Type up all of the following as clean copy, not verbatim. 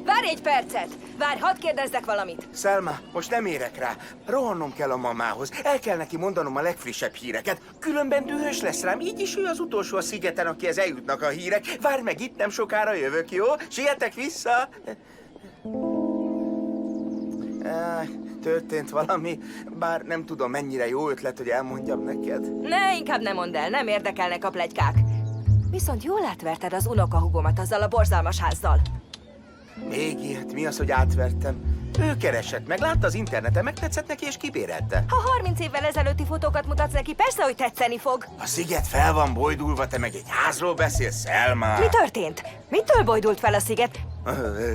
Várj egy percet! Várj, hadd kérdezzek valamit! Selma, most nem érek rá. Rohannom kell a mamához. El kell neki mondanom a legfrissebb híreket. Különben dühös lesz rám. Így is ő az utolsó a szigeten, akihez eljutnak a hírek. Várj meg, itt nem sokára jövök, jó? Sietek vissza! Történt valami, bár nem tudom, mennyire jó ötlet, hogy elmondjam neked. Ne, inkább nem mondd el, nem érdekelnek a pletykák. Viszont jól átverted az unokahugomat azzal a borzalmas házzal. Még ilyet, mi az, hogy átvertem? Ő keresett meg, látta az interneten, megtetszett neki és kibérelte. Ha 30 évvel ezelőtti fotókat mutatsz neki, persze, hogy tetszeni fog. A sziget fel van bojdulva, te meg egy házról beszélsz, Selma. Mi történt? Mitől bojdult fel a sziget?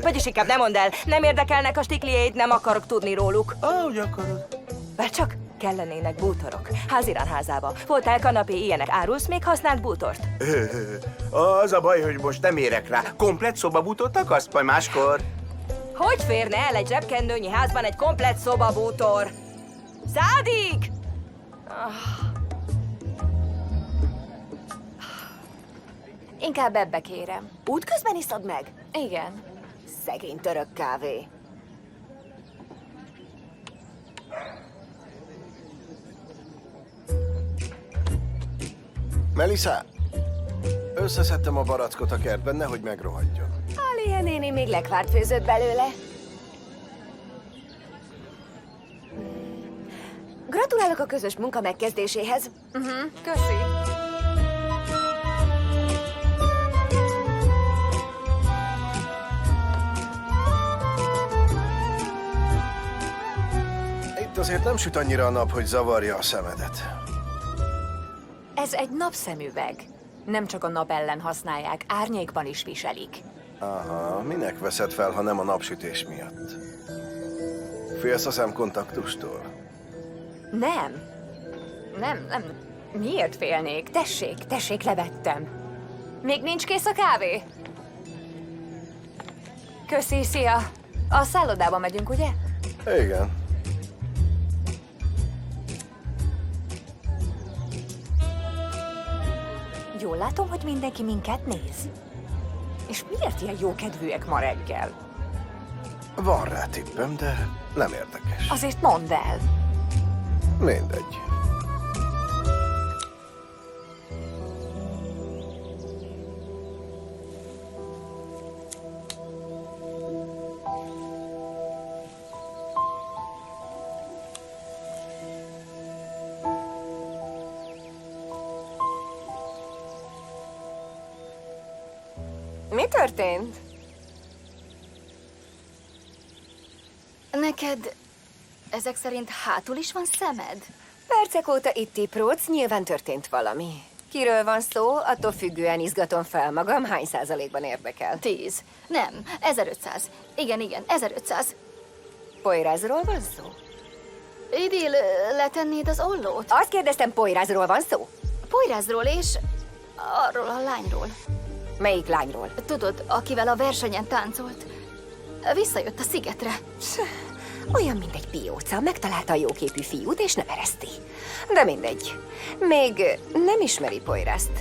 Vagyis inkább nem mondd el, nem érdekelnek a stikliéid, nem akarok tudni róluk. Ahogy akarod. Várj csak, kellenének bútorok. Házirán házába. Voltál kanapé, ilyenek. Árulsz még használt bútort? Az a baj, hogy most nem érek rá. Komplett szobabútort akarsz, majd máskor? Hogy férne el egy zsebkendőnyi házban egy komplett szobabútor? Szádik! Inkább ebbe kérem. Útközben iszod meg? Igen. Szegény török kávé. Melissa, összeszedtem a barackot a kertben, nehogy megrohadjon. Alia néni még lekvárt főzött belőle. Gratulálok a közös munka megkezdéséhez. Köszi. Itt azért nem süt annyira a nap, hogy zavarja a szemedet. Ez egy napszemüveg. Nem csak a nap ellen használják, árnyékban is viselik. Aha, minek veszed fel, ha nem a napsütés miatt? Félsz a szemkontaktustól? Nem. Nem. Miért félnék? Tessék, levettem. Még nincs kész a kávé? Köszi, szia. A szállodába megyünk, ugye? Igen. Jól látom, hogy mindenki minket néz. És miért ilyen jókedvűek ma reggel? Van rá tippem, de nem érdekes. Azért mondd el. Mindegy. Mi történt? Neked ezek szerint hátul is van szemed? Percek óta itt tipródsz, nyilván történt valami. Kiről van szó, attól függően izgatom fel magam, hány százalékban érdekel? 10. Nem, 1500. Igen, 1500. Poirázról van szó? Idil, letennéd az ollót? Azt kérdeztem, Poirázról van szó? Poirázról és arról a lányról. Melyik lányról? Tudod, akivel a versenyen táncolt. Visszajött a szigetre. Olyan, mint egy pióca, megtalálta a jóképű fiút, és nem ereszti. De mindegy. Még nem ismeri Poirázt.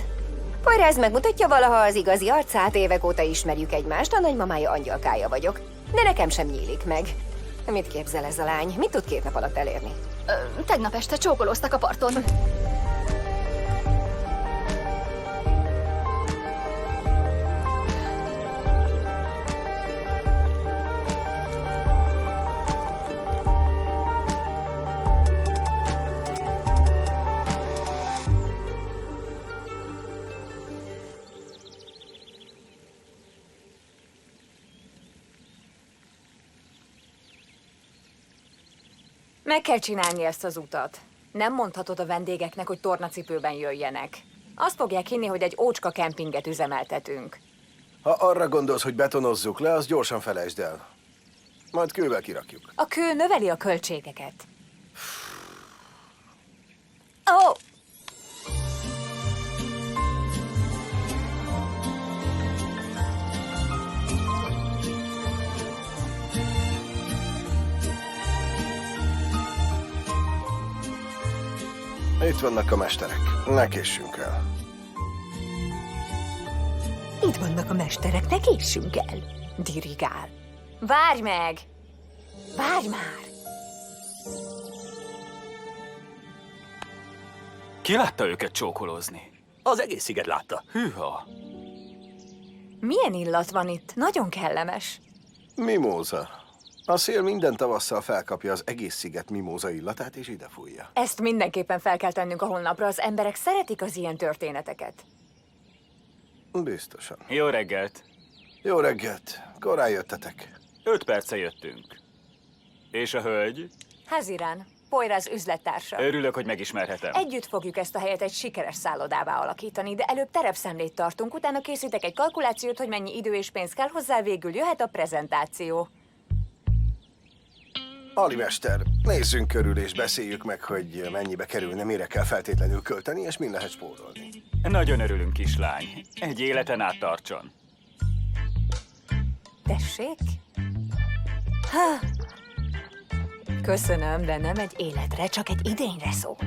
Poiráz megmutatja valaha az igazi arcát, évek óta ismerjük egymást, a nagymamája angyalkája vagyok. De nekem sem nyílik meg. Mit képzel ez a lány? Mit tud 2 nap alatt elérni? Tegnap este csókolóztak a parton. Meg kell csinálni ezt az utat. Nem mondhatod a vendégeknek, hogy tornacipőben jöjjenek. Azt fogják hinni, hogy egy ócska kempinget üzemeltetünk. Ha arra gondolsz, hogy betonozzuk le, azt gyorsan felejtsd el. Majd kővel kirakjuk. A kő növeli a költségeket. Ó! Itt vannak a mesterek. Ne késsünk el. Itt vannak a mesterek, ne késsünk el. Dirigál. Várj meg! Várj már! Ki látta őket csókolózni? Az egész sziget látta. Hűha! Milyen illat van itt? Nagyon kellemes. Mimóza. A szél minden tavasszal felkapja az egész sziget mimóza illatát, és ide fújja. Ezt mindenképpen fel kell tennünk a honlapra. Az emberek szeretik az ilyen történeteket. Biztosan. Jó reggelt! Jó reggelt. Korán jöttetek. 5 perce jöttünk. És a hölgy? Hazirán, Poyraz üzlettársa. Örülök, hogy megismerhetem. Együtt fogjuk ezt a helyet egy sikeres szállodává alakítani, de előbb terepszemlét tartunk, utána készítek egy kalkulációt, hogy mennyi idő és pénz kell hozzá, végül jöhet a prezentáció. Alimester, nézzünk körül és beszéljük meg, hogy mennyibe kerülne, mire kell feltétlenül költeni, és min lehet spórolni. Nagyon örülünk, kislány. Egy életen át tartson. Tessék? Ha. Köszönöm, de nem egy életre, csak egy idényre szól.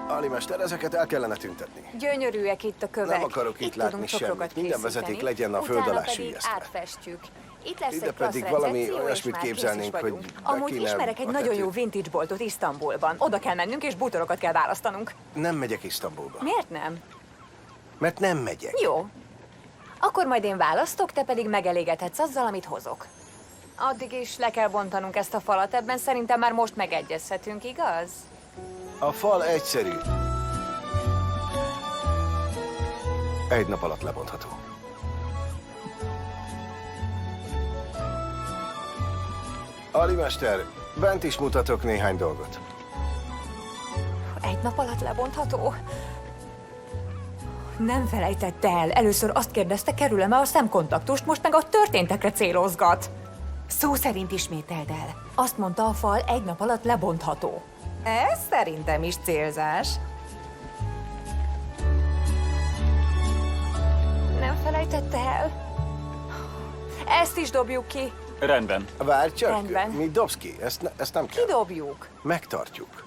Alimester, ezeket el kellene tüntetni. Gyönyörűek itt a kövek. Nem akarok itt látni tudunk semmit. cukrokat Minden készíteni, vezeték legyen a föld utána alá pedig süllyesztve. átfestjük. Itt lesz Ide egy klassz pedig valami recepció, és olyasmit már kész is képzelnénk, hogy vagyunk. Amúgy kéne ismerek egy a nagyon jó tetőt. vintage boltot Isztambulban. Oda kell mennünk, és bútorokat kell választanunk. Nem megyek Isztambulba. Miért nem? Mert nem megyek. Jó. Akkor majd én választok, te pedig megelégedhetsz azzal, amit hozok. Addig is le kell bontanunk ezt a falat, ebben szerintem már most megegyezhetünk, igaz? A fal egyszerű. Egy nap alatt lebontható. Alimester, bent is mutatok néhány dolgot. Egy nap alatt lebontható? Nem felejtette el. Először azt kérdezte, kerül-e a szemkontaktust, most meg a történtekre célozgat. Szó szerint ismételd el. Azt mondta, a fal egy nap alatt lebontható. Ez szerintem is célzás. Nem felejtette el? Ezt is dobjuk ki. Rendben. Várj csak, Rendben. mi dobsz ki? Ezt nem kell. Kidobjuk. Megtartjuk.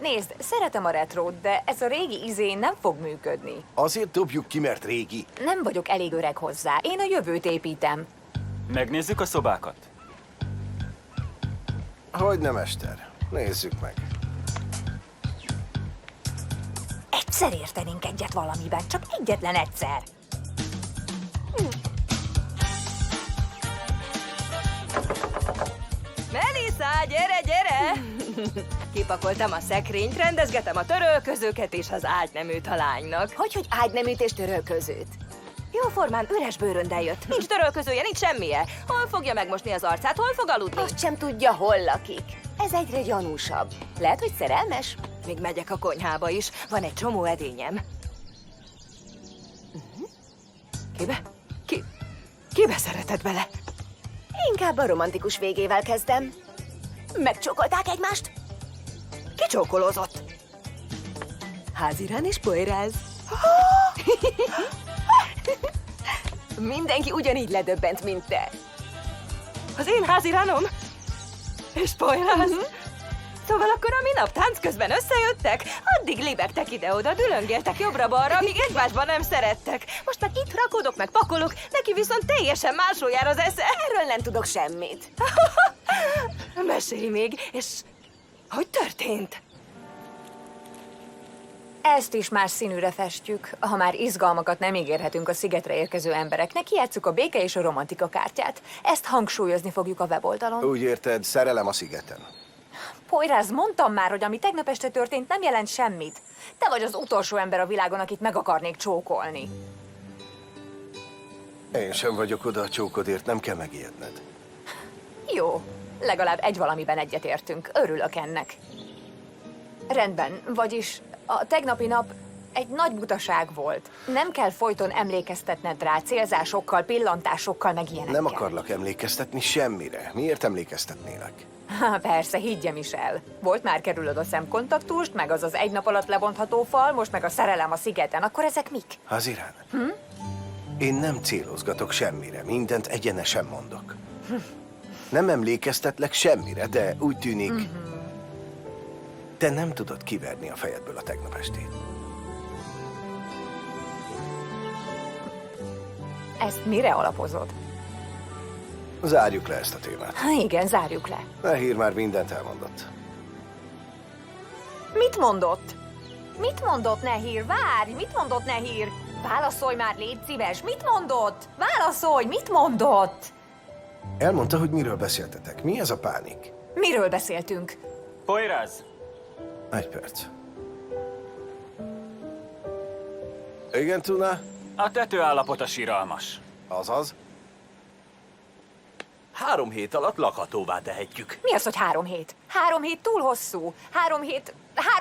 Nézd, szeretem a retrót, de ez a régi izé nem fog működni. Azért dobjuk ki, mert régi. Nem vagyok elég öreg hozzá. Én a jövőt építem. Megnézzük a szobákat. Hogyne, mester. Nézzük meg. Egyszer értenénk egyet valamiben, csak egyetlen egyszer. Melissa, gyere, gyere! Kipakoltam a szekrényt, rendezgetem a törölközőket és az ágyneműt a lánynak. Hogy ágyneműt és törölközőt? Jóformán üres bőröndel jött. Nincs törölközője, nincs semmije. Hol fogja megmosni az arcát, hol fog aludni? Azt sem tudja, hol lakik. Ez egyre gyanúsabb. Lehet, hogy szerelmes? Még megyek a konyhába is. Van egy csomó edényem. Kibe szereted bele? Inkább a romantikus végével kezdem. Megcsókolták egymást? Ki csókolózott? Hazirán és Poyraz. Mindenki ugyanígy ledöbbent, mint te. Az én Haziránom? És Poyraz? Szóval akkor a minap tánc közben összejöttek? Addig libegtek ide-oda, dülöngéltek jobbra-balra, amíg egymásban nem szerettek. Most meg itt rakodok, meg pakolok, neki viszont teljesen máshol jár az esze. Erről nem tudok semmit. Mesélj még, és hogy történt? Ezt is más színűre festjük. Ha már izgalmakat nem ígérhetünk a szigetre érkező embereknek, kijátsszuk a béke és a romantika kártyát. Ezt hangsúlyozni fogjuk a weboldalon. Úgy érted, szerelem a szigeten. Poyraz, mondtam már, hogy ami tegnap este történt, nem jelent semmit. Te vagy az utolsó ember a világon, akit meg akarnék csókolni. Én sem vagyok oda a csókodért, nem kell megijedned. Jó, legalább egy valamiben egyetértünk. Örülök ennek. Rendben, vagyis a tegnapi nap egy nagy butaság volt. Nem kell folyton emlékeztetned rá célzásokkal, pillantásokkal, meg ilyenekkel. Nem akarlak emlékeztetni semmire. Miért emlékeztetnélek? Persze, higgyem is el. Volt már kerülöd a szemkontaktust, meg az egy nap alatt lebontható fal, most meg a szerelem a szigeten. Akkor ezek mik? Hazirán? Én nem célozgatok semmire, mindent egyenesen mondok. Nem emlékeztetlek semmire, de úgy tűnik, te nem tudod kiverni a fejedből a tegnap estét. Ezt mire alapozod? Zárjuk le ezt a témát. Ha igen, zárjuk le. Nehir már mindent elmondott. Mit mondott? Mit mondott, Nehir? Várj! Mit mondott, Nehir? Válaszolj már, légy szíves! Mit mondott? Válaszolj! Mit mondott? Elmondta, hogy miről beszéltetek. Mi ez a pánik? Miről beszéltünk? Poyraz, Egy perc. Igen, Tuna? a tető állapota siralmas. Azaz? 3 hét alatt lakhatóvá tehetjük. Mi az, hogy 3 hét? 3 hét túl hosszú. 3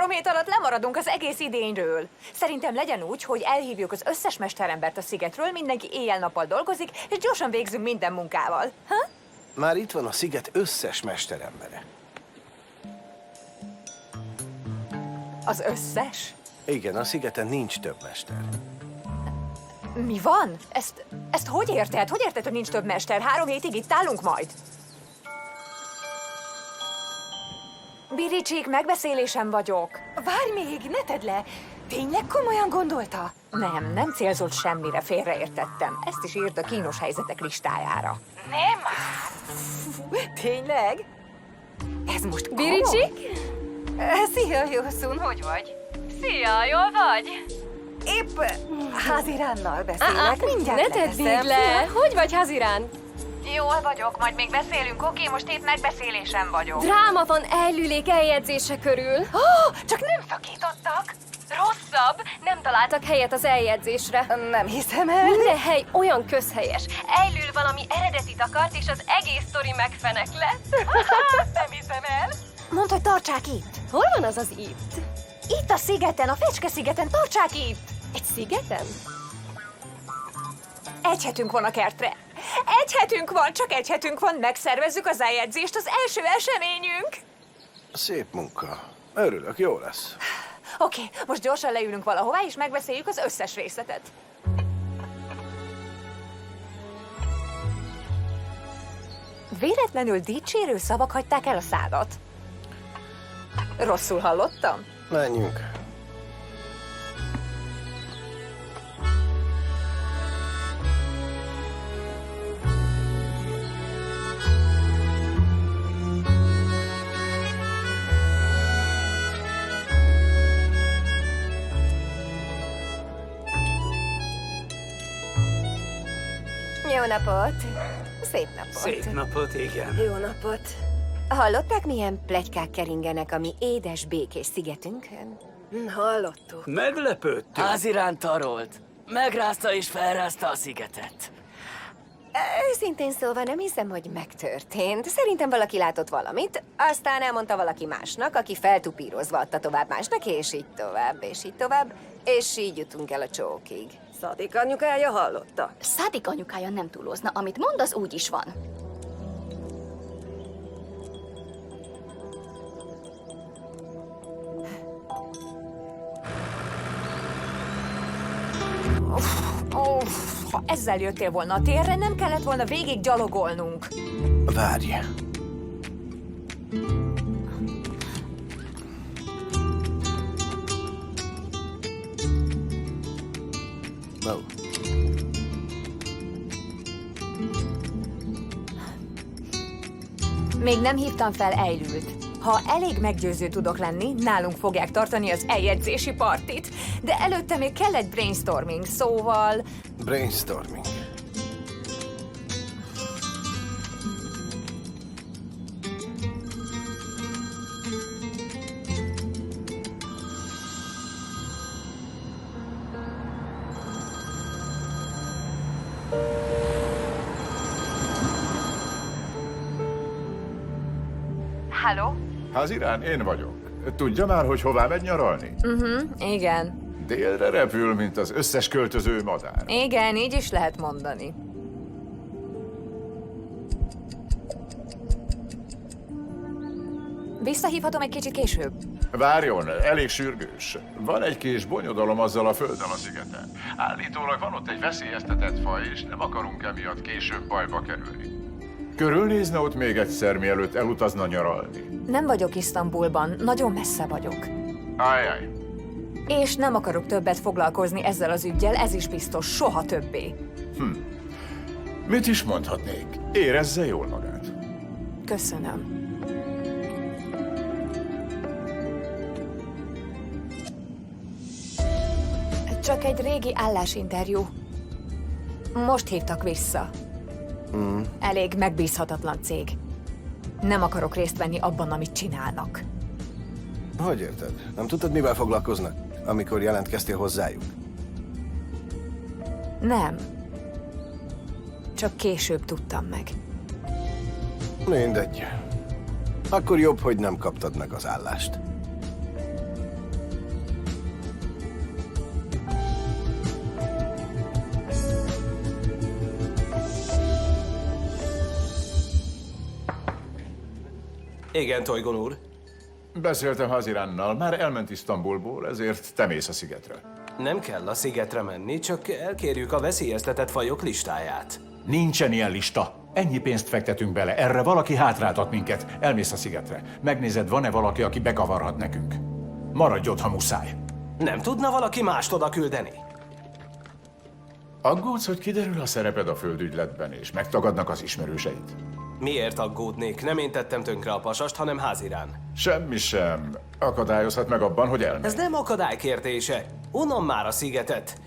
hét alatt lemaradunk az egész idényről. Szerintem legyen úgy, hogy elhívjuk az összes mesterembert a szigetről, mindenki éjjel-nappal dolgozik, és gyorsan végzünk minden munkával. Ha? Már itt van a sziget összes mesterembere. Az összes? Igen, a szigeten nincs több mester. Mi van? Ezt hogy érted? Hogy érted, hogy nincs több mester? 3 hétig itt állunk majd? Biricsik, megbeszélésen vagyok. Várj még, ne tedd le! Tényleg komolyan gondolta? Nem célzott semmire, félreértettem. Ezt is írt a kínos helyzetek listájára. Nem Tényleg? Ez most komoly? Biricsik? Szia, Jószun, hogy vagy? Szia, jól vagy? Épp Háziránnal beszélek, mindjárt Ne tedd még leteszem. le! Hogy vagy, Hazirán? Jól vagyok, majd még beszélünk, oké? Most itt megbeszélésen vagyok. Dráma van Ellülék eljegyzése körül. Csak nem szakítottak? Rosszabb, nem találtak helyet az eljegyzésre. Nem hiszem el. Minden hely olyan közhelyes. Ellül valami eredetit akart, és az egész sztori megfenek lett. Nem hiszem el. Mondd, hogy tartsák itt. Hol van az az itt? Itt a szigeten, a Fecske-szigeten, tartsák itt. Egy szigeten? Egy hetünk van a kertre. Egy hetünk van, csak egy hetünk van, megszervezzük az eljegyzést, az első eseményünk. Szép munka. Örülök, jó lesz. Oké, most gyorsan leülünk valahová, és megbeszéljük az összes részletet. Véletlenül dicsérő szavak hagyták el a szádat. Rosszul hallottam? Menjünk. Jó napot! Szép napot! Szép napot, igen. Jó napot! Hallották, milyen pletykák keringenek a mi édes, békés szigetünkön? Hallottuk. Meglepődtünk. Házirán tarolt. Megrázta és felrázta a szigetet. Őszintén szólva nem hiszem, hogy megtörtént. Szerintem valaki látott valamit, aztán elmondta valaki másnak, aki feltupírozva adta tovább másnak, és így tovább, és így tovább, és így jutunk el a csókig. Szadik anyukája hallotta. Szádik anyukája nem túlozna, amit mond, az úgy is van. Ha ezzel jöttél volna a térre, nem kellett volna végig gyalogolnunk. Várj. No. Még nem hívtam fel Eilült. Ha elég meggyőző tudok lenni, nálunk fogják tartani az eljegyzési partit. De előtte még kell egy brainstorming, szóval... Brainstorming. Halló? Házirán, én vagyok. Tudja már, hogy hová megy nyaralni? Igen. Délre repül, mint az összes költöző madár. Igen, így is lehet mondani. Visszahívhatom egy kicsit később? Várjon, elég sürgős. Van egy kis bonyodalom azzal a földdel a szigeten. Állítólag van ott egy veszélyeztetett faj, és nem akarunk emiatt később bajba kerülni. Körülnézne ott még egyszer, mielőtt elutazna nyaralni. Nem vagyok Isztambulban, nagyon messze vagyok. Ajaj. És nem akarok többet foglalkozni ezzel az üggyel, ez is biztos, soha többé. Mit is mondhatnék? Érezze jól magát. Köszönöm. Csak egy régi állásinterjú. Most hívtak vissza. Elég megbízhatatlan cég. Nem akarok részt venni abban, amit csinálnak. Hogy érted? Nem tudtad, mivel foglalkoznak, amikor jelentkeztél hozzájuk? Nem. Csak később tudtam meg. Mindegy. Akkor jobb, hogy nem kaptad meg az állást. Igen, Toygon úr. Beszéltem Haziránnal, már elment Isztambulból, ezért te mész a szigetre. Nem kell a szigetre menni, csak elkérjük a veszélyeztetett fajok listáját. Nincsen ilyen lista. Ennyi pénzt fektetünk bele, erre valaki hátráltat minket. Elmész a szigetre. Megnézed, van-e valaki, aki bekavarhat nekünk. Maradj ott, ha muszáj. Nem tudna valaki mást oda küldeni? Aggódsz, hogy kiderül a szereped a földügyletben, és megtagadnak az ismerőseid? Miért aggódnék? Nem én tettem tönkre a pasast, hanem Házirán. Semmi sem akadályozhat meg abban, hogy elmegy. Ez nem akadály kérdése. Unom már a szigetet.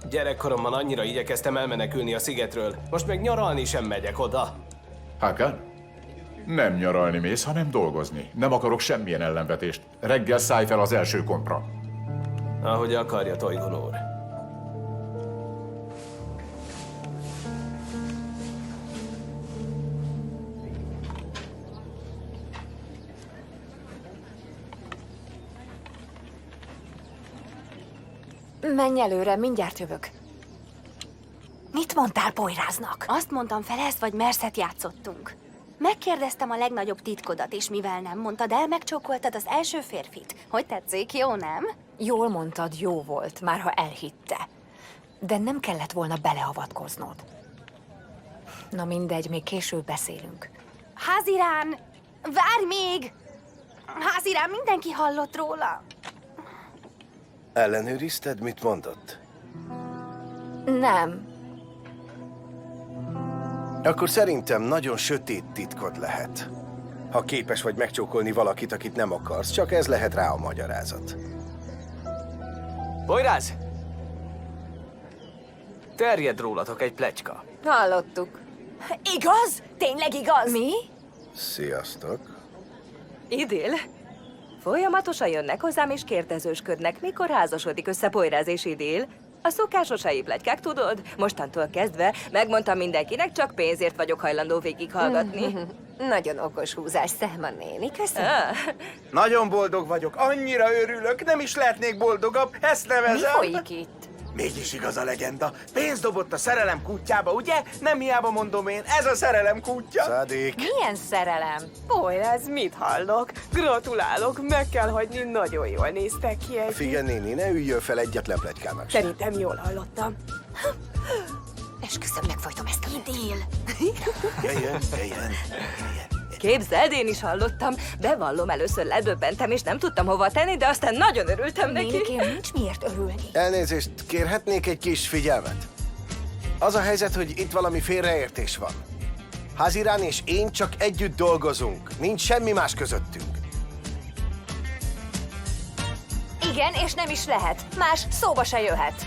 Gyerekkoromban annyira igyekeztem elmenekülni a szigetről, most meg nyaralni sem megyek oda. Hakan? Nem nyaralni mész, hanem dolgozni. Nem akarok semmilyen ellenvetést. Reggel szállj fel az első kompra. Ahogy akarja, Toygon úr. Menj előre, mindjárt jövök. Mit mondtál Poiráznak? Azt mondtam, Felez vagy Merszet játszottunk. Megkérdeztem a legnagyobb titkodat, és mivel nem mondtad el, megcsókoltad az első férfit. Hogy tetszik, jó, nem? Jól mondtad, jó volt, már ha elhitte. De nem kellett volna beleavatkoznod. Na mindegy, még később beszélünk. Házirán! Várj még! Házirán, mindenki hallott róla. Ellenőrizted, mit mondott? Nem. Akkor szerintem nagyon sötét titkod lehet. Ha képes vagy megcsókolni valakit, akit nem akarsz, csak ez lehet rá a magyarázat. Poiráz! Terjed rólatok egy pletyka. Hallottuk. Igaz? Tényleg igaz? Mi? Sziasztok. Idil? Folyamatosan jönnek hozzám és kérdezősködnek, mikor házasodik össze Poiráz és Idil. A szokásos helyi pletykák, tudod? Mostantól kezdve megmondtam mindenkinek, csak pénzért vagyok hajlandó végighallgatni. Nagyon okos húzás, Selma néni, köszönöm. Nagyon boldog vagyok, annyira örülök, nem is lehetnék boldogabb, ezt Mi nevezem. folyik itt? Mégis igaz a legenda. Pénzt dobott a szerelem kútjába, ugye? Nem hiába mondom én, ez a szerelem kútja. Szádik. Milyen szerelem? Poiráz, mit hallok? Gratulálok, meg kell hagyni, nagyon jól néztek ki egy. Figyelj, néni, ne üljön fel egyetlen pletykának sem. Szerintem jól hallottam. Esküszöm, megfojtom ezt a Idil! Jöjjön. Képzeld, én is hallottam. Bevallom, először ledöbbentem, és nem tudtam hova tenni, de aztán nagyon örültem neki. Nénikém, nincs miért örülni. Elnézést, kérhetnék egy kis figyelmet? Az a helyzet, hogy itt valami félreértés van. Hazirán és én csak együtt dolgozunk. Nincs semmi más közöttünk. Igen, és nem is lehet. Más szóba se jöhet.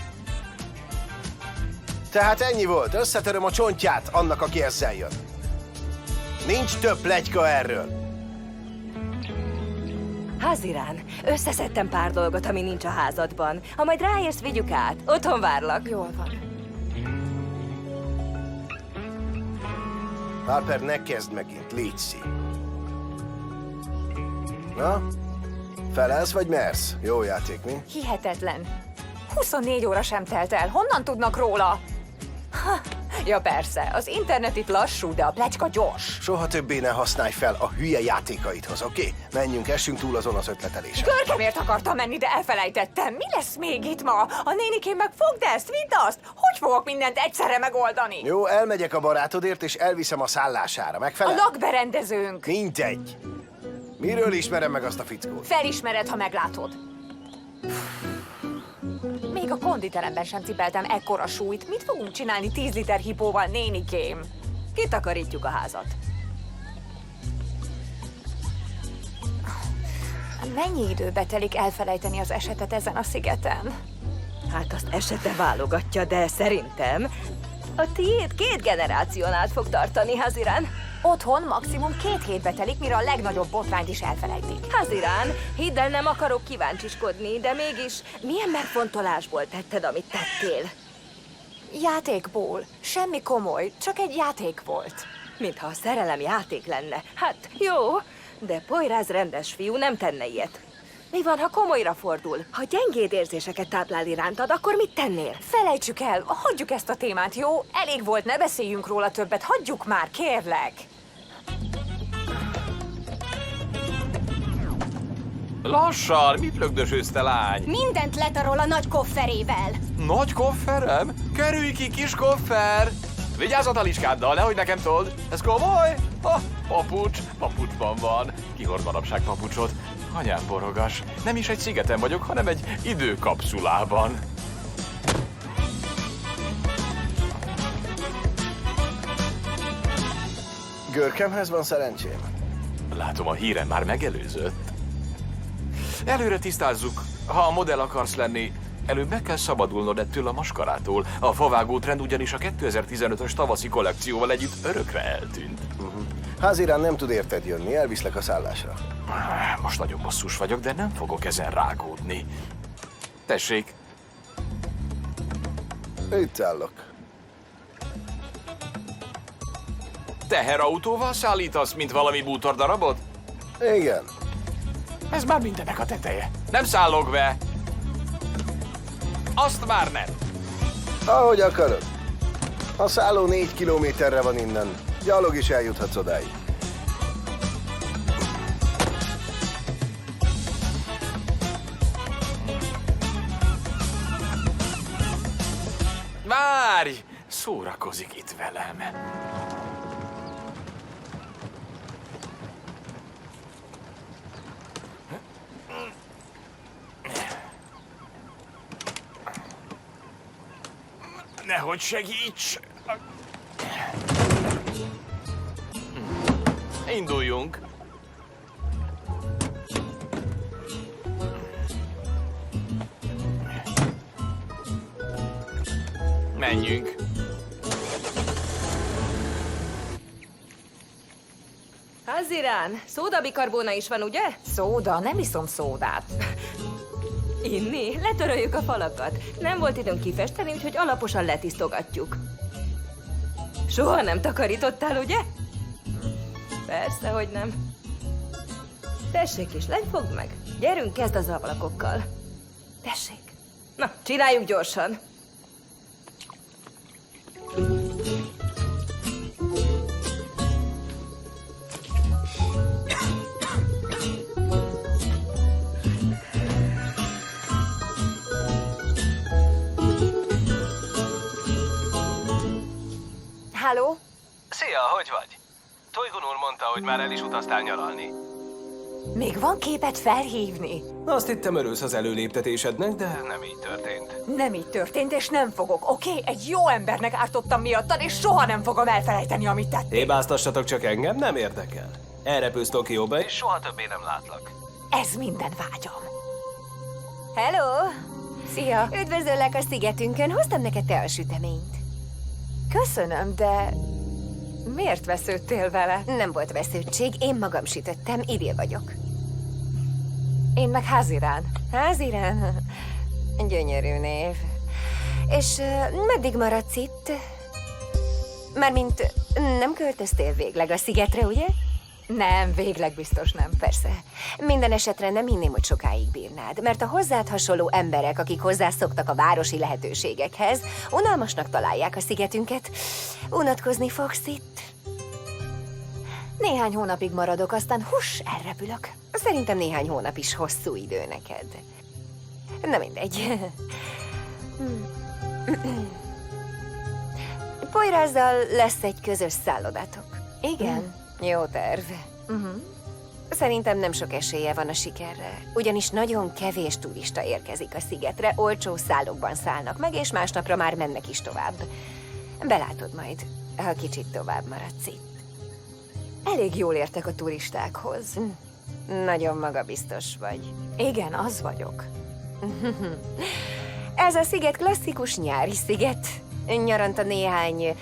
Tehát ennyi volt. Összetöröm a csontját annak, aki ezzel jön. Nincs több pletyka erről. Házirán, összeszedtem pár dolgot, ami nincs a házadban. Ha majd ráérsz, vigyük át. Otthon várlak. Jól van. Harper, ne kezd megint, légy. Na? Felelsz vagy mersz? Jó játék, mi? Hihetetlen. 24 óra sem telt el. Honnan tudnak róla? Ha, ja persze, az internet itt lassú, de a pletyka gyors. Soha többé ne használj fel a hülye játékaidhoz, oké? Menjünk, essünk túl azon az ötletelésen. Körkemért akartam menni, de elfelejtettem. Mi lesz még itt ma? A nénikém meg fogd ezt, vidd azt. Hogy fogok mindent egyszerre megoldani? Jó, elmegyek a barátodért, és elviszem a szállására. A Megfelel? lakberendezőnk. Mindegy. Miről ismerem meg azt a fickót? Felismered, ha meglátod. Még Még a konditeremben sem cipeltem ekkora súlyt. Mit fogunk csinálni 10 liter hipóval, nénikém? Kitakarítjuk a házat. Mennyi időbe telik elfelejteni az esetet ezen a szigeten? Hát azt esete válogatja, de szerintem a tiéd 2 generáción át fog tartani, Hazirán. Otthon maximum 2 hétbe telik, mire a legnagyobb botrányt is elfelejtik. Hazirán, hidd el, nem akarok kíváncsiskodni, de mégis milyen megfontolásból tetted, amit tettél? Játékból. Semmi komoly, csak egy játék volt. Mintha a szerelem játék lenne. Hát jó, de Poyraz rendes fiú, nem tenne ilyet. Mi van, ha komolyra fordul? Ha gyengéd érzéseket táplál irántad, akkor mit tennél? Felejtsük el, hagyjuk ezt a témát, jó? Elég volt, ne beszéljünk róla többet, hagyjuk már, kérlek! Lassan, mit lögdösősz, te lány? Mindent letarol a nagy kofferével. Nagy kofferem? Kerülj ki, kis koffer! Vigyázz a taliskáddal, nehogy nekem told. Ez komoly? Papucsban van. Ki hord manapság papucsot? Anyám borogas. Nem is egy szigeten vagyok, hanem egy időkapszulában. Görkemhez van szerencsém? Látom, a hírem már megelőzött. Előre tisztázzuk, ha a modell akarsz lenni, előbb meg kell szabadulnod ettől a maskarától. A favágó trend ugyanis a 2015-ös tavaszi kollekcióval együtt örökre eltűnt. Hazirán nem tud érted jönni, elviszlek a szállásra. Most nagyon basszus vagyok, de nem fogok ezen rágódni. Tessék! Itt állok. Teherautóval szállítasz, mint valami bútordarabot? Igen. Ez már mindennek a teteje. Nem szállok be! Azt már nem! Ahogy akarod. A szálló 4 kilométerre van innen. Gyalog is eljuthatsz odáig. Várj! Szórakozik itt velem. Nehogy segíts! Induljunk! Menjünk! Hazirán, szódabikarbóna is van, ugye? Szóda? Nem iszom szódát. Inni? Letöröljük a falakat. Nem volt időnk kifesteni, úgyhogy alaposan letisztogatjuk. Soha nem takarítottál, ugye? Persze, hogy nem. Tessék, kislány, fogd meg. Gyerünk, kezd az ablakokkal. Tessék. Na, csináljuk gyorsan. Halló? Szia, hogy vagy? Toygun úr mondta, hogy már el is utaztál nyaralni. Még van képet felhívni? Azt hittem, örülsz az előléptetésednek, de nem így történt. Nem így történt, és nem fogok, oké? Egy jó embernek ártottam miattad, és soha nem fogom elfelejteni, amit tettél. Hibáztassatok csak engem, nem érdekel. Elrepülsz Tokióba, és soha többé nem látlak. Ez minden vágyam. Hello! Szia! Üdvözöllek a szigetünkön, hoztam neked teasüteményt. Köszönöm, de miért vesződtél vele? Nem volt vesződtség, én magam sütöttem, Idil vagyok. Én meg Hazirán. Hazirán? Gyönyörű név. És meddig maradsz itt? Mármint nem költöztél végleg a szigetre, ugye? Nem, végleg biztos nem. Persze. Minden esetre nem hinném, hogy sokáig bírnád, mert a hozzád hasonló emberek, akik hozzászoktak a városi lehetőségekhez, unalmasnak találják a szigetünket. Unatkozni fogsz itt. Néhány hónapig maradok, aztán elrepülök. Szerintem néhány hónap is hosszú idő neked. Na mindegy. Poyrazzal lesz egy közös szállodátok. Igen. Jó terv. Szerintem nem sok esélye van a sikerre, ugyanis nagyon kevés turista érkezik a szigetre, olcsó szállókban szállnak meg, és másnapra már mennek is tovább. Belátod majd, ha kicsit tovább maradsz itt. Elég jól értek a turistákhoz. Nagyon magabiztos vagy. Igen, az vagyok. Ez a sziget klasszikus nyári sziget. Nyaranta néhány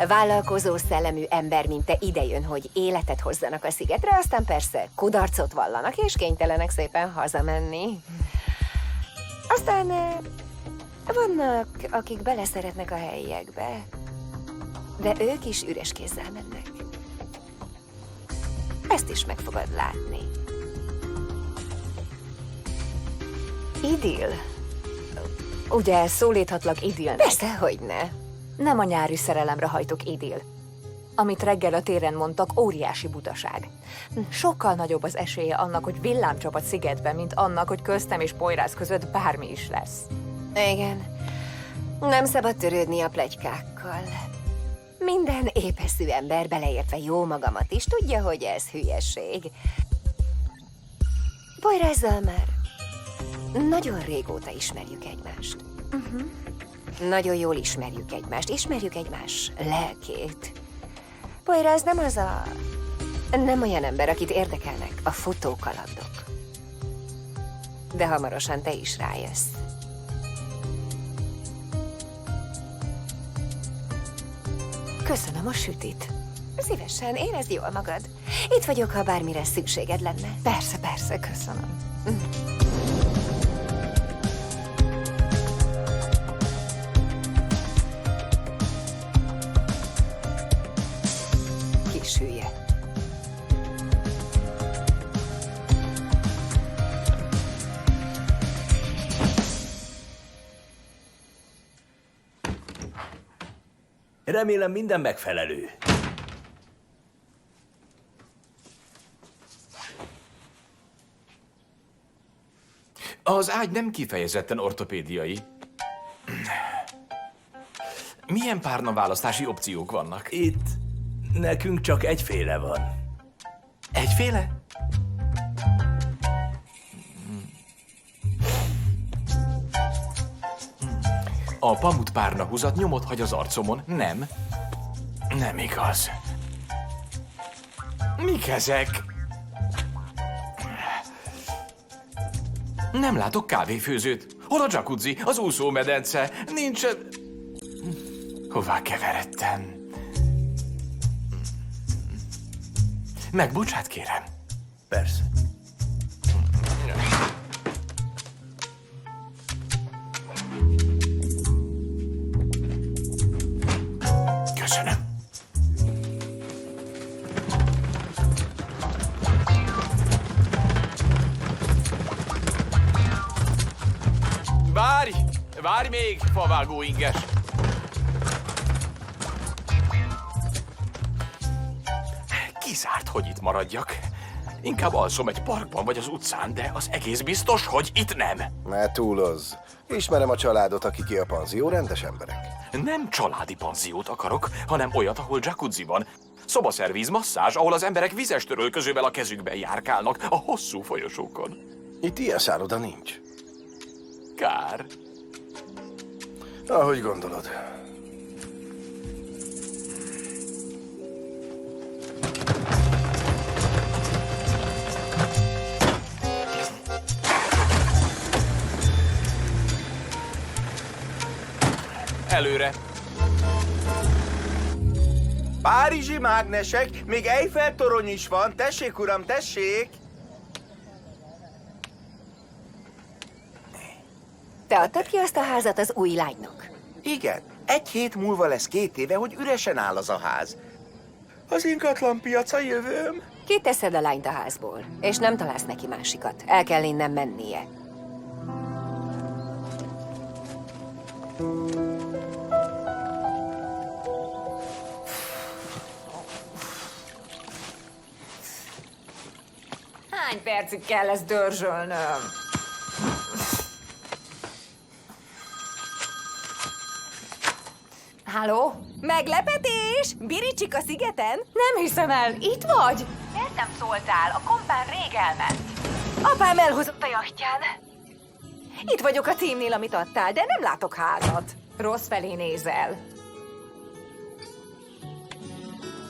vállalkozó szellemű ember, mint te, idejön, hogy életet hozzanak a szigetre, aztán persze kudarcot vallanak, és kénytelenek szépen hazamenni. Aztán vannak, akik beleszeretnek a helyiekbe, de ők is üres kézzel mennek. Ezt is meg fogod látni. Idil. Ugye szólíthatlak Idilnek? Persze, hogy ne. Nem a nyári szerelemre hajtok, Idil. Amit reggel a téren mondtak, óriási butaság. Sokkal nagyobb az esélye annak, hogy villámcsap a szigetbe, mint annak, hogy köztem és Poyrász között bármi is lesz. Igen. Nem szabad törődni a pletykákkal. Minden épeszű ember, beleértve jó magamat is, tudja, hogy ez hülyeség. Poyrásszal már nagyon régóta ismerjük egymást. Nagyon jól ismerjük egymást. Ismerjük egymás lelkét. Poyrász nem olyan ember, akit érdekelnek a futókalandok. De hamarosan te is rájössz. Köszönöm a sütit. Szívesen, érezd jól magad. Itt vagyok, ha bármire szükséged lenne. Persze, persze, köszönöm. Kis hülye. Remélem minden megfelelő. Az ágy nem kifejezetten ortopédiai. Milyen párnaválasztási opciók vannak? Itt nekünk csak egyféle van. Egyféle? A pamutpárna húzat nyomot hagy az arcomon, nem? Nem igaz. Mik ezek? Nem látok kávéfőzőt. Hol a jacuzzi, az úszómedence? Nincs... Hová keveredtem? Megbocsát, kérem. Persze. Köszönöm. Várj! Várj még, favágó inges! Kizárt, hogy itt maradjak. Inkább alszom egy parkban vagy az utcán, de az egész biztos, hogy itt nem. Ne túlozz. Ismerem a családot, akik ki a panzió, rendes emberek. Nem családi panziót akarok, hanem olyat, ahol jacuzzi van. Szobaszervíz, masszázs, ahol az emberek vizes törölközővel a kezükben járkálnak a hosszú folyosókon. Itt ilyen szálloda nincs. Kár. Ahogy gondolod. Előre. Párizsi mágnesek, még Eiffel-torony is van. Tessék, uram, tessék! Te adtad ki azt a házat az új lánynak? Igen, 1 hét múlva lesz 2 éve, hogy üresen áll az a ház. Az ingatlanpiac a jövőm. Kiteszed a lányt a házból, és nem találsz neki másikat. El kell innen mennie. Hány percig kell ezt dörzsölnöm? Halló? Meglepetés! Biricsik a szigeten? Nem hiszem el, itt vagy? Miért nem szóltál? A kompán rég elment. Apám elhozott a jachtján. Itt vagyok a címnél, amit adtál, de nem látok házat. Rossz felé nézel.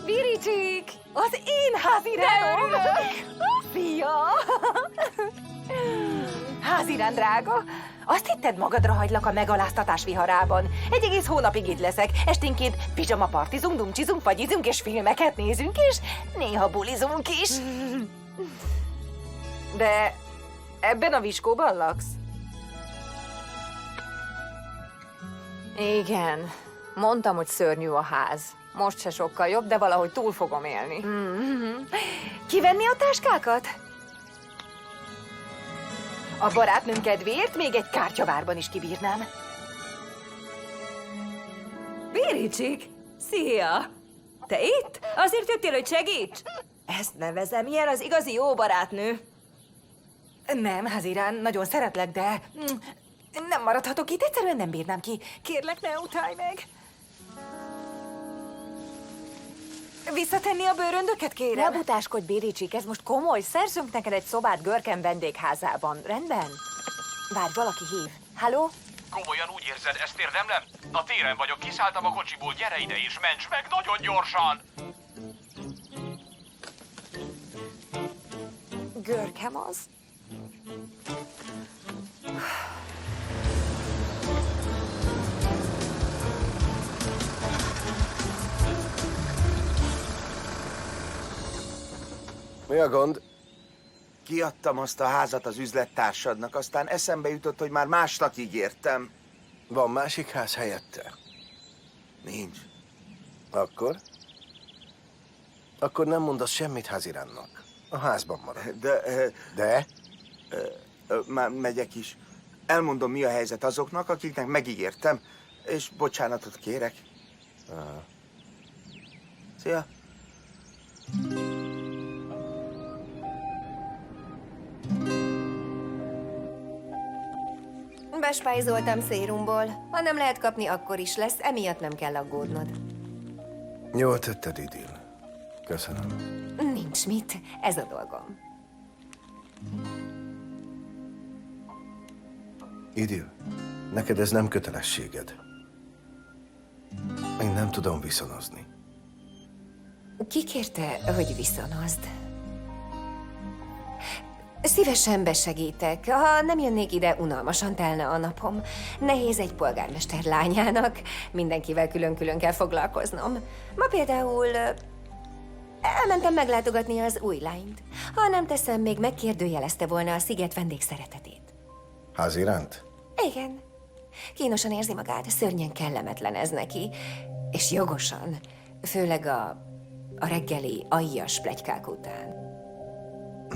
Biricsik! Az én háziránom! Fia! Házirán drága, azt hitted magadra hagylak a megaláztatás viharában? Egy egész hónapig itt leszek. Esténként pizsama partizunk, dumcsizunk, fagyizunk és filmeket nézünk, és néha bulizunk is. De ebben a viskóban laksz? Igen. Mondtam, hogy szörnyű a ház. Most se sokkal jobb, de valahogy túl fogom élni. Kivenni a táskákat? A barátnőm kedvéért még egy kártyavárban is kibírnám. Biricsik, szia! Te itt? Azért jöttél, hogy segíts? Ezt nevezem, ilyen az igazi jó barátnő. Nem, Hazirán, nagyon szeretlek, de nem maradhatok itt, egyszerűen nem bírnám ki. Kérlek, ne utálj meg. Visszatenni a bőröndöket, kérem? Ne butáskodj, Biricsik, ez most komoly. Szerzünk neked egy szobát Görkem vendégházában. Rendben? Várj, valaki hív. Halló? Komolyan úgy érzed, ezt érdemlem? A téren vagyok, kiszálltam a kocsiból, gyere ide és ments meg nagyon gyorsan! Görkem az? Mi a gond? Kiadtam azt a házat az üzlettársadnak, aztán eszembe jutott, hogy már másnak ígértem. Van másik ház helyette? Nincs. Akkor? Akkor nem mondasz semmit Haziránnak. A házban marad. De? Már megyek is. Elmondom, mi a helyzet azoknak, akiknek megígértem, és bocsánatot kérek. Szia! Bespájzoltam szérumból. Ha nem lehet kapni, akkor is lesz, emiatt nem kell aggódnod. Jól tetted, Idil. Köszönöm. Nincs mit, ez a dolgom. Idil, neked ez nem kötelességed. Én nem tudom viszonozni. Ki kérte, hogy viszonozd? Szívesen besegítek. Ha nem jönnék ide, unalmasan telne a napom. Nehéz egy polgármester lányának. Mindenkivel külön-külön kell foglalkoznom. Ma például elmentem meglátogatni az új lányt. Ha nem teszem, még megkérdőjelezte volna a sziget vendégszeretetét. Haziránt? Igen. Kínosan érzi magát, szörnyen kellemetlen ez neki. És jogosan. Főleg a reggeli aljas pletykák után.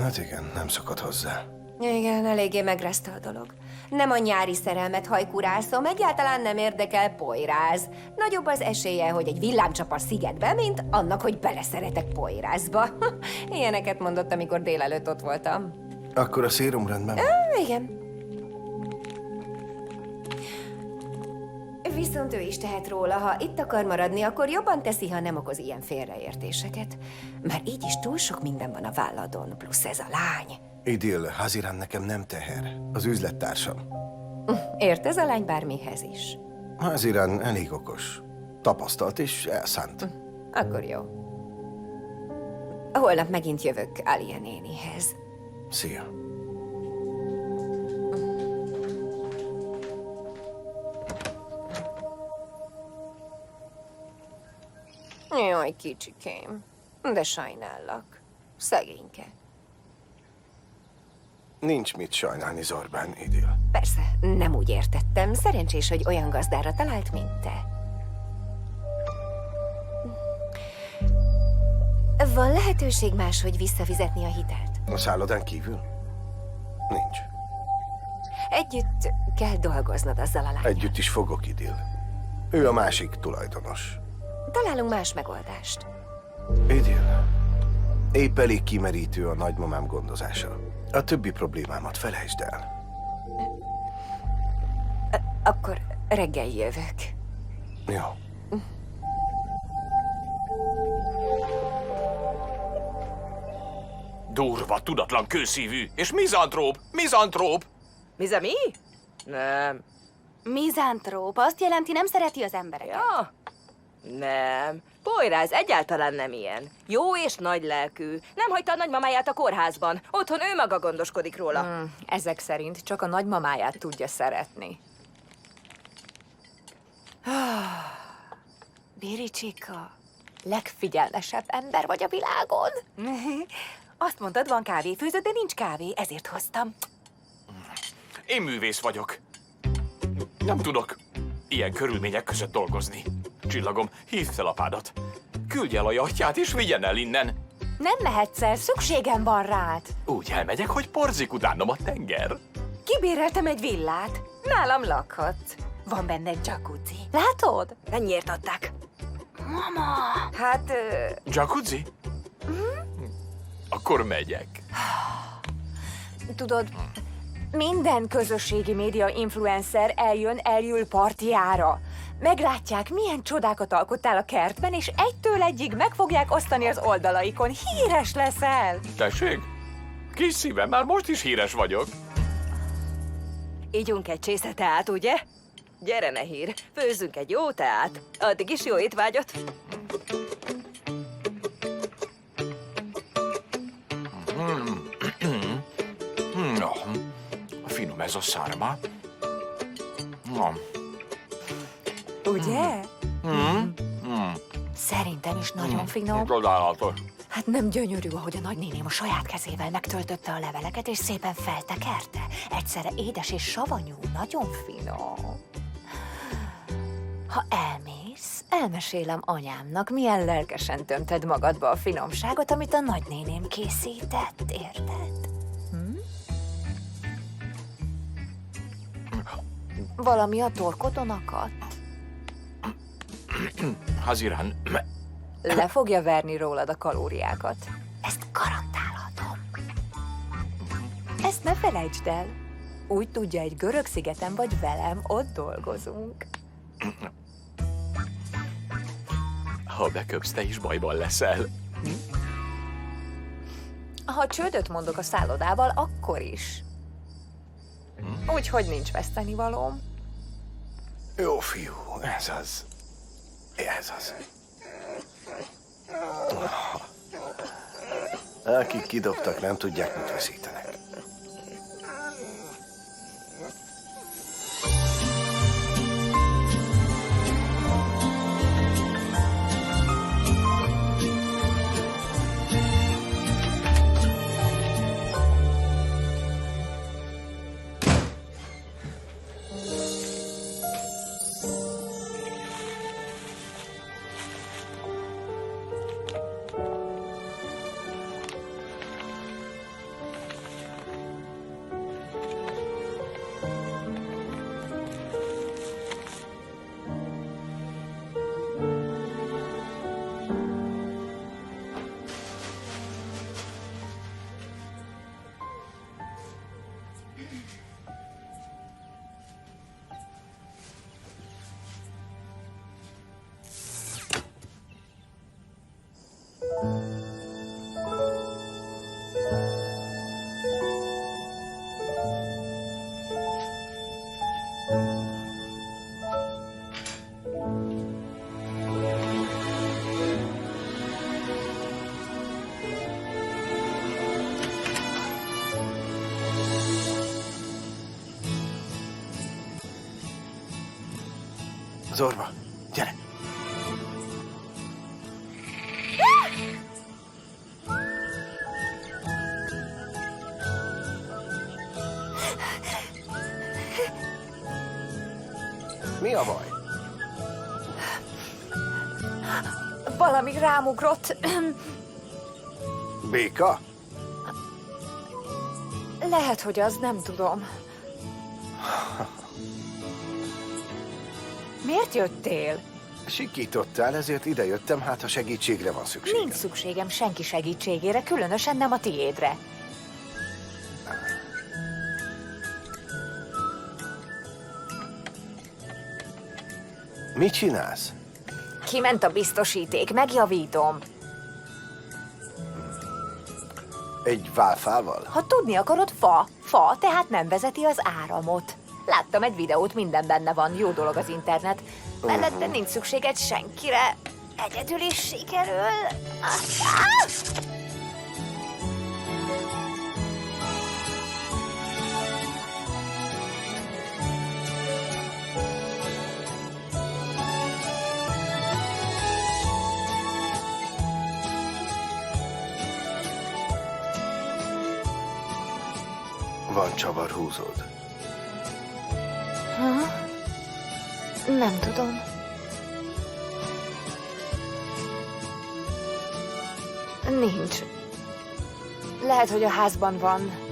Hát igen, nem szokott hozzá. Igen, eléggé megrázta a dolog. Nem a nyári szerelmet hajkurászom, egyáltalán nem érdekel polyráz. Nagyobb az esélye, hogy egy villámcsap a szigetbe, mint annak, hogy beleszeretek polyrázba. Ilyeneket mondott, amikor délelőtt ott voltam. Akkor a szérum rendben van? Igen. Viszont ő is tehet róla, ha itt akar maradni, akkor jobban teszi, ha nem okoz ilyen félreértéseket. Már így is túl sok minden van a válladon, plusz ez a lány. Idil, Hazirán nekem nem teher. Az üzlettársam. Ért ez a lány bármihez is. Hazirán elég okos. Tapasztalt és elszánt. Akkor jó. Holnap megint jövök Alia nénihez. Szia. Jaj, kicsikém. De sajnállak. Szegényke. Nincs mit sajnálni, Zorbán, Idil. Persze, nem úgy értettem. Szerencsés, hogy olyan gazdára talált, mint te. Van lehetőség máshogy visszafizetni a hitelt? A szállodán kívül? Nincs. Együtt kell dolgoznod azzal a lányjal. Együtt is fogok, Idil. Ő a másik tulajdonos. Találunk más megoldást. Idil, épp elég kimerítő a nagymamám gondozása. A többi problémámat felejtsd el. Akkor reggel jövök. Jó. Durva, tudatlan kőszívű, és mizantróp! Mizantróp! Mi? Nem. Mizántróp azt jelenti, nem szereti az embereket. Ja? Nem. Poyráz egyáltalán nem ilyen. Jó és nagy lelkű. Nem hagyta a nagymamáját a kórházban. Otthon ő maga gondoskodik róla. Ezek szerint csak a nagymamáját tudja szeretni. Biricsika. Legfigyelmesebb ember vagy a világon. Azt mondtad, van kávéfőző, de nincs kávé, ezért hoztam. Én művész vagyok. Nem tudok ilyen körülmények között dolgozni. Csillagom, hívd fel apádat. Küldj el a jachtját, és vigyen el innen. Nem mehetsz el, szükségem van rád. Úgy elmegyek, hogy porzik utánom a tenger. Kibéreltem egy villát. Nálam lakhatsz. Van benne egy jacuzzi. Látod? Mennyiért adták? Mama! Hát... Jacuzzi? Akkor megyek. Tudod, minden közösségi média influencer eljön partiára. Meglátják, milyen csodákat alkottál a kertben, és egytől egyig meg fogják osztani az oldalaikon. Híres leszel! Tessék? Kis szívem, már most is híres vagyok. Ígyunk egy csésze teát, ugye? Gyere, Nehir, főzzünk egy jó teát. Addig is jó étvágyat. Finom ez a szárma. Ugye? Szerintem is nagyon finom. Csodálatos. Hát nem gyönyörű, ahogy a nagynéném a saját kezével megtöltötte a leveleket, és szépen feltekerte. Egyszerre édes és savanyú, nagyon finom. Ha elmész, elmesélem anyámnak, milyen lelkesen tömted magadba a finomságot, amit a nagynéném készített, érted? Valami a torkodon akadt? Hazirán, Le fogja verni rólad a kalóriákat. Ezt garantálhatom. Ezt ne felejtsd el. Úgy tudja, egy görög szigeten vagy velem, ott dolgozunk. ha beköpsz, te is bajban leszel. Ha csődöt mondok a szállodával, akkor is. Úgyhogy nincs vesztenivalóm. Jó fiú, ez az. Ez az. Akik kidobtak, nem tudják, mit veszítenek. Zorba, gyere! Mi a baj? Valami rámugrott. Béka? Lehet, hogy az, nem tudom. Miért jöttél? Sikítottál, ezért idejöttem, hát ha segítségre van szükségem. Nincs szükségem senki segítségére, különösen nem a tiédre. Mit csinálsz? Kiment a biztosíték, megjavítom. Egy válfával? Ha tudni akarod, fa, tehát nem vezeti az áramot. Láttam egy videót, minden benne van, jó dolog az internet. Mellette nincs szükséged senkire. Egyedül is sikerül. Van csavarhúzód? Nem tudom. Nincs. Lehet, hogy a házban van.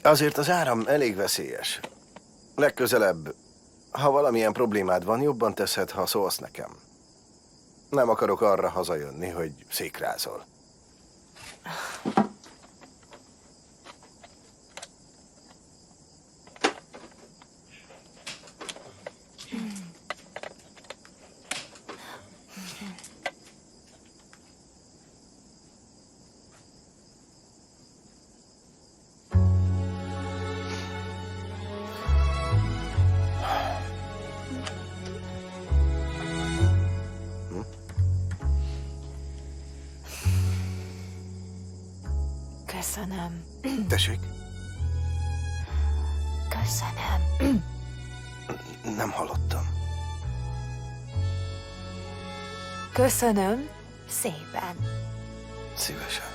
Azért az áram elég veszélyes. Legközelebb, ha valamilyen problémád van, jobban teszed, ha szólsz nekem. Nem akarok arra hazajönni, hogy székrázol. Köszönöm. Tessék? Köszönöm. Nem hallottam. Köszönöm szépen. Szívesen.